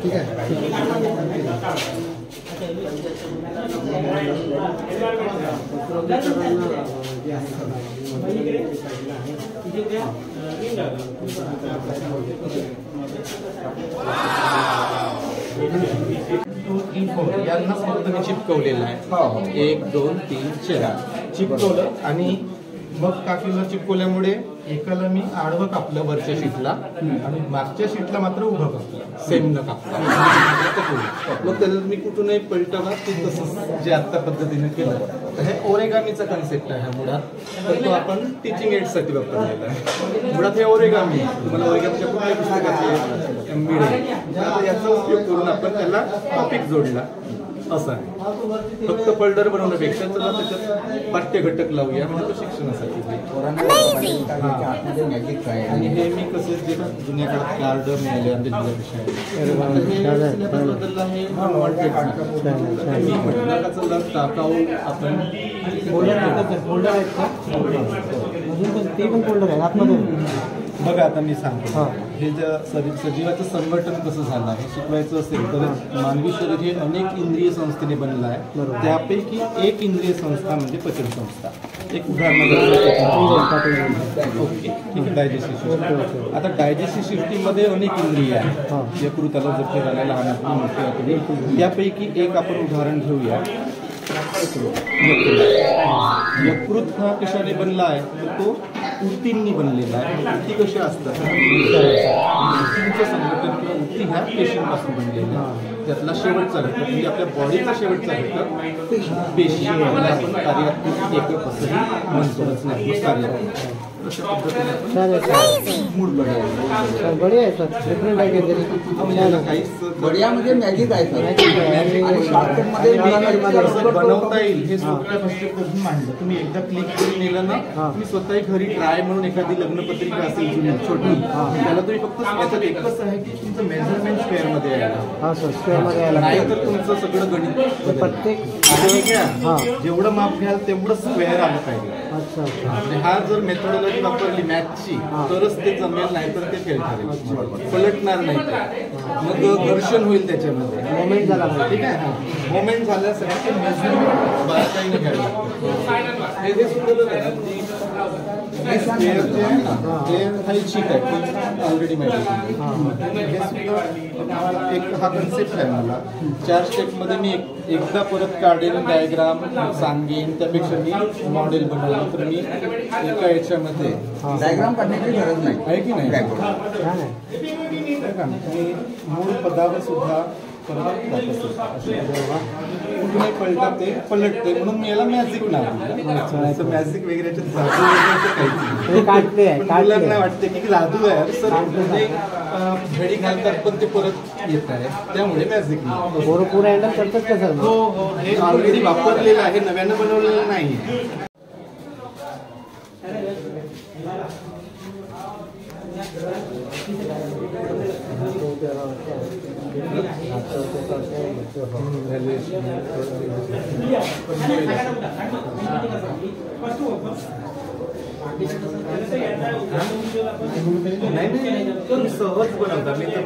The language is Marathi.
ठीक आहे. 2, 3, 4 यांना फक्त मी चिपकवलेलं आहे. 1, 2, 3, 4 चिपकवलं आणि मग काकीला चिपकवल्यामुळे एकाला मी आडवं कापलं वरच्या शीटला आणि मागच्या शीटला मात्र उभं कापलं, सेम न कापलं. मग त्याला मी कुठूनही पलटवला ते तसंच जे आत्ता पद्धतीने केलं. तर हे ओरेगामीचा कन्सेप्ट आहे मुळात. तर तो आपण टीचिंग एडसाठी वापरलेला आहे. मुळात हे ओरेगामी आहे. तुम्हाला ओरेगामीच्या कुठल्या पुस्तकाचे मिळेल. याचा उपयोग करून आपण त्याला टॉपिक जोडला असं आहे. फक्त फोल्डर बनवण्यापेक्षा चला त्याच्यात पाठ्यघटक लावूया म्हणजे तो शिक्षणासाठी. आणि हे मी कसं जे जुन्या काळात कार्ड मिळाले आमच्या बदलला हे मी म्हटलं का चला टाकाऊ आपण फोल्डर आहेत का? अजून पण ते पण फोल्डर आहे आतमध्ये. बघा आता मी सांगतो हे जर सजीवाचं संघटन कसं झालं आहे शिकवायचं असेल तर मानवी शरीर हे अनेक इंद्रिय संस्थेने बनलं आहे. त्यापैकी एक इंद्रिय संस्था म्हणजे पचन संस्था. एक उदाहरण ओके ठीक आहे. Digestive system. आता डायजेस्टिव्ह सिस्टीममध्ये अनेक इंद्रिय आहेत. यकृताला जर फिरायला लहान मोठे त्यापैकी एक आपण उदाहरण घेऊया. यकृत हा कशाने बनला आहे तर तो ऊतींनी बनलेला आहे. ऊती कशा असतात ऊतींचं संघटन किंवा ऊती ह्या पेशींपासून बनलेल्या आहे. त्यातला शेवटचा घटक म्हणजे आपल्या बॉडीचा शेवटचा घटक पेशी आपण कार्यात्मक एकक असंही म्हणतो. रचनात्मक कार्यात्मक अशा पद्धतीने मूड बढिया बढिया आहे सर. डिफरंट आहे बढिया म्हणजे मॅजिक आहे बनवता येईल. हे सोप्या भाषेत मांडलं. तुम्ही एकदा क्लिक करून नेलं ना तुम्ही स्वतःही घरी ट्राय म्हणून एखादी लग्नपत्रिका असेल जुनी छोटी त्याला तुम्ही फक्त याच्यात एकच आहे की तुमचं मेजरमेंट स्क्वेअर मध्ये यायला नाही तर तुमचं सगळं गणित प्रत्येक जेवढं माप घ्याल तेवढं स्क्वेअर आलं पाहिजे. अच्छा. हा जर मेथोडॉलॉजी वापरली मॅथची तरच ते जमेल नाही तर ते फेल ठरेल. पलटणार नाही ते. मग घर्षण होईल त्याच्यामध्ये. मोमेंट झाला ठीक आहे. मोमेंट झाल्यासाठी ते मेजरमेंट बारकाईने घ्यायला हे सुद्धा स्क्वेअर जे आहे ना ते ऐच्छिक आहे ऑलरेडी माहिती. हे सुद्धा एक हा कन्सेप्ट आहे मला. 4 स्टेपमध्ये मी एकदा परत काढेल डायग्राम सांगेन त्यापेक्षा मी मॉडेल बनवलं तर मी एका याच्यामध्ये डायग्राम काढण्याची गरज नाही आहे की नाही. मूळ पदावर सुद्धा कुठे पलटा ते पलटते म्हणून मी याला मॅजिक नाव दिलं. मॅजिक वगैरे नाही वाटते की जादू आहे सर. घडी घालतात पण ते परत येत आहे त्यामुळे मॅजिक नाव. पूर्ण हँडल करतात का सर? हो हो. हे ऑलरेडी वापरलेलं आहे नव्यानं बनवलेलं नाही. नाही सहज बनवता मी तर